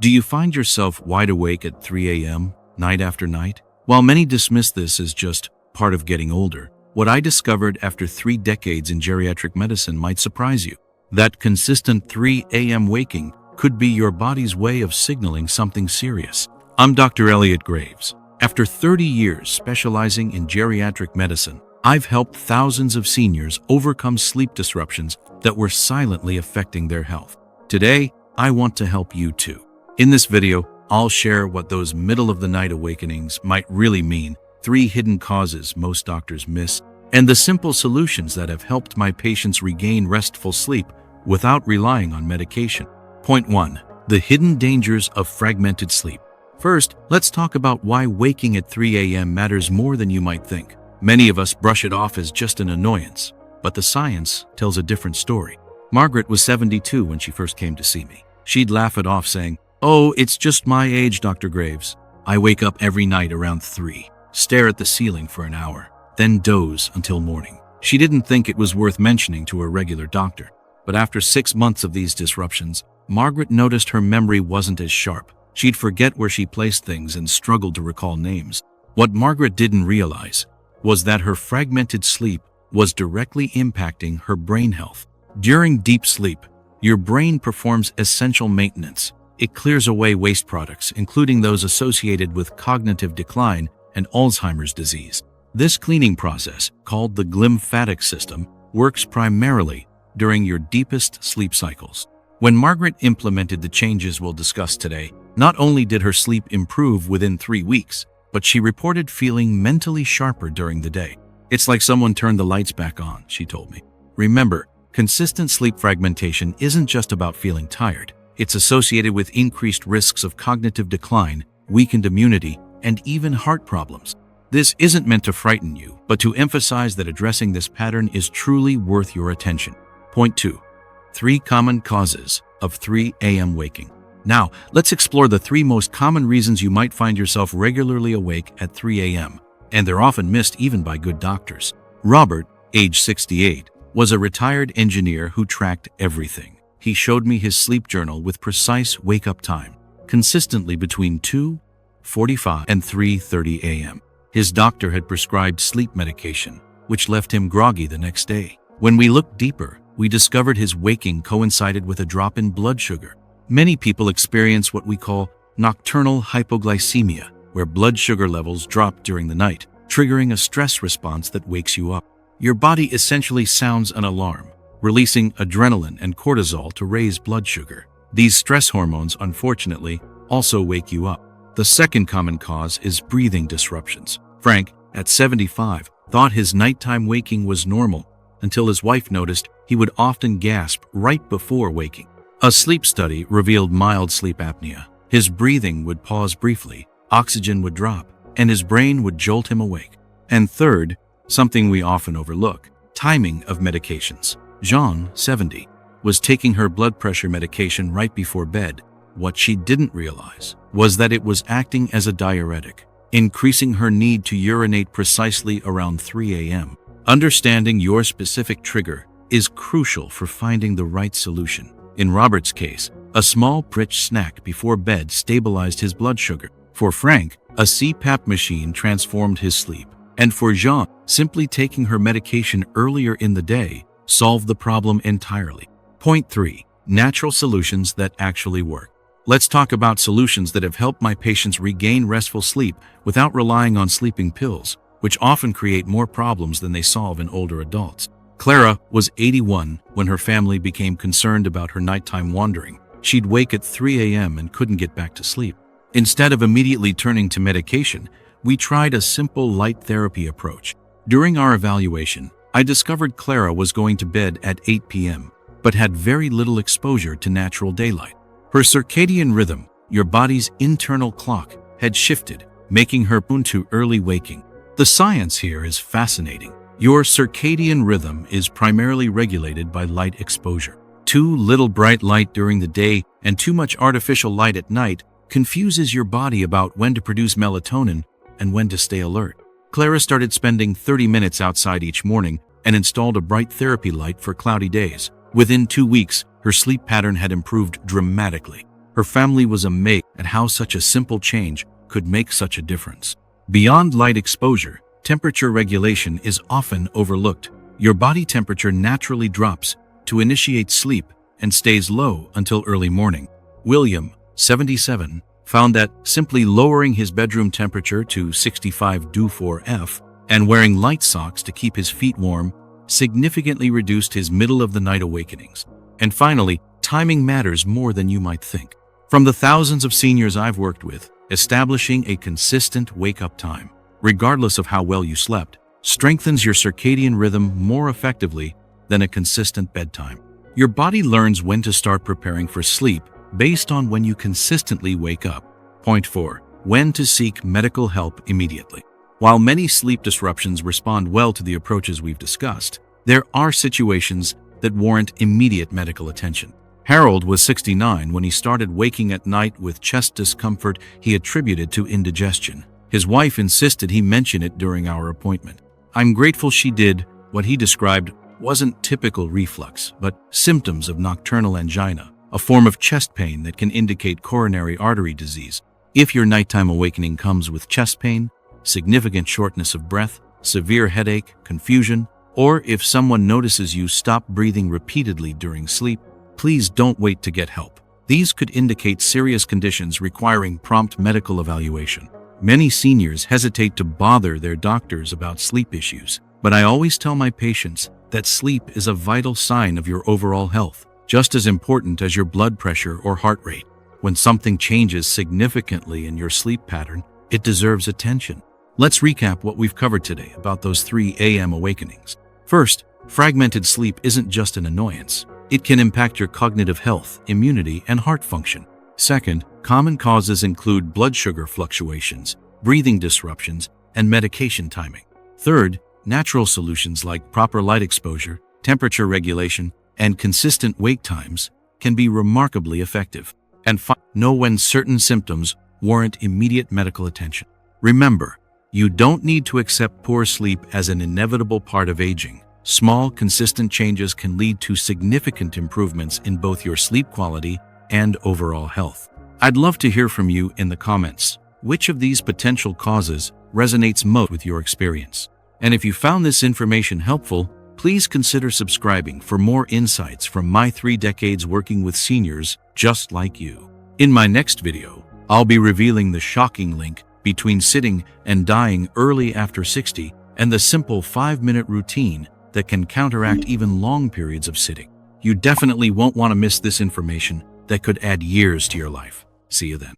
Do you find yourself wide awake at 3 a.m., night after night? While many dismiss this as just part of getting older, what I discovered after 3 decades in geriatric medicine might surprise you. That consistent 3 a.m. waking could be your body's way of signaling something serious. I'm Dr. Elliot Graves. After 30 years specializing in geriatric medicine, I've helped thousands of seniors overcome sleep disruptions that were silently affecting their health. Today, I want to help you too. In this video, I'll share what those middle-of-the-night awakenings might really mean, 3 hidden causes most doctors miss, and the simple solutions that have helped my patients regain restful sleep without relying on medication. Point 1. The hidden dangers of fragmented sleep. First, let's talk about why waking at 3 a.m. matters more than you might think. Many of us brush it off as just an annoyance, but the science tells a different story. Margaret was 72 when she first came to see me. She'd laugh it off saying, "Oh, it's just my age, Dr. Graves. I wake up every night around 3, stare at the ceiling for an hour, then doze until morning." She didn't think it was worth mentioning to a regular doctor. But after 6 months of these disruptions, Margaret noticed her memory wasn't as sharp. She'd forget where she placed things and struggled to recall names. What Margaret didn't realize was that her fragmented sleep was directly impacting her brain health. During deep sleep, your brain performs essential maintenance. It clears away waste products, including those associated with cognitive decline and Alzheimer's disease. This cleaning process, called the glymphatic system, works primarily during your deepest sleep cycles. When Margaret implemented the changes we'll discuss today, not only did her sleep improve within 3 weeks, but she reported feeling mentally sharper during the day. "It's like someone turned the lights back on," she told me. Remember, consistent sleep fragmentation isn't just about feeling tired. It's associated with increased risks of cognitive decline, weakened immunity, and even heart problems. This isn't meant to frighten you, but to emphasize that addressing this pattern is truly worth your attention. Point 2. 3 common causes of 3 a.m. waking. Now, let's explore the 3 most common reasons you might find yourself regularly awake at 3 a.m., and they're often missed even by good doctors. Robert, age 68, was a retired engineer who tracked everything. He showed me his sleep journal with precise wake-up time, consistently between 2:45 and 3:30 a.m. His doctor had prescribed sleep medication, which left him groggy the next day. When we looked deeper, we discovered his waking coincided with a drop in blood sugar. Many people experience what we call nocturnal hypoglycemia, where blood sugar levels drop during the night, triggering a stress response that wakes you up. Your body essentially sounds an alarm, releasing adrenaline and cortisol to raise blood sugar. These stress hormones, unfortunately, also wake you up. The second common cause is breathing disruptions. Frank, at 75, thought his nighttime waking was normal until his wife noticed he would often gasp right before waking. A sleep study revealed mild sleep apnea. His breathing would pause briefly, oxygen would drop, and his brain would jolt him awake. And third, something we often overlook, timing of medications. Jean, 70, was taking her blood pressure medication right before bed. What she didn't realize was that it was acting as a diuretic, increasing her need to urinate precisely around 3 a.m. Understanding your specific trigger is crucial for finding the right solution. In Robert's case, a small rich snack before bed stabilized his blood sugar. For Frank, a CPAP machine transformed his sleep. And for Jean, simply taking her medication earlier in the day solved the problem entirely. Point 3. Natural solutions that actually work. Let's talk about solutions that have helped my patients regain restful sleep without relying on sleeping pills, which often create more problems than they solve in older adults. Clara was 81 when her family became concerned about her nighttime wandering. She'd wake at 3 a.m. and couldn't get back to sleep. Instead of immediately turning to medication, we tried a simple light therapy approach. During our evaluation, I discovered Clara was going to bed at 8 p.m., but had very little exposure to natural daylight. Her circadian rhythm, your body's internal clock, had shifted, making her prone to early waking. The science here is fascinating. Your circadian rhythm is primarily regulated by light exposure. Too little bright light during the day and too much artificial light at night confuses your body about when to produce melatonin and when to stay alert. Clara started spending 30 minutes outside each morning and installed a bright therapy light for cloudy days. Within 2 weeks, her sleep pattern had improved dramatically. Her family was amazed at how such a simple change could make such a difference. Beyond light exposure, temperature regulation is often overlooked. Your body temperature naturally drops to initiate sleep and stays low until early morning. William, 77, found that simply lowering his bedroom temperature to 65 degrees F and wearing light socks to keep his feet warm significantly reduced his middle-of-the-night awakenings. And finally, timing matters more than you might think. From the thousands of seniors I've worked with, establishing a consistent wake-up time, regardless of how well you slept, strengthens your circadian rhythm more effectively than a consistent bedtime. Your body learns when to start preparing for sleep based on when you consistently wake up. Point 4. When to seek medical help immediately. While many sleep disruptions respond well to the approaches we've discussed, there are situations that warrant immediate medical attention. Harold was 69 when he started waking at night with chest discomfort he attributed to indigestion. His wife insisted he mention it during our appointment. I'm grateful she did. What he described wasn't typical reflux, but symptoms of nocturnal angina, a form of chest pain that can indicate coronary artery disease. If your nighttime awakening comes with chest pain, significant shortness of breath, severe headache, confusion, or if someone notices you stop breathing repeatedly during sleep, please don't wait to get help. These could indicate serious conditions requiring prompt medical evaluation. Many seniors hesitate to bother their doctors about sleep issues, but I always tell my patients that sleep is a vital sign of your overall health, just as important as your blood pressure or heart rate. When something changes significantly in your sleep pattern, it deserves attention. Let's recap what we've covered today about those 3 a.m. awakenings. First, fragmented sleep isn't just an annoyance. It can impact your cognitive health, immunity, and heart function. Second, common causes include blood sugar fluctuations, breathing disruptions, and medication timing. Third, natural solutions like proper light exposure, temperature regulation, and consistent wake times can be remarkably effective. And know when certain symptoms warrant immediate medical attention. Remember, you don't need to accept poor sleep as an inevitable part of aging. Small, consistent changes can lead to significant improvements in both your sleep quality and overall health. I'd love to hear from you in the comments. Which of these potential causes resonates most with your experience? And if you found this information helpful, please consider subscribing for more insights from my 3 decades working with seniors just like you. In my next video, I'll be revealing the shocking link between sitting and dying early after 60 and the simple 5-minute routine that can counteract even long periods of sitting. You definitely won't want to miss this information that could add years to your life. See you then.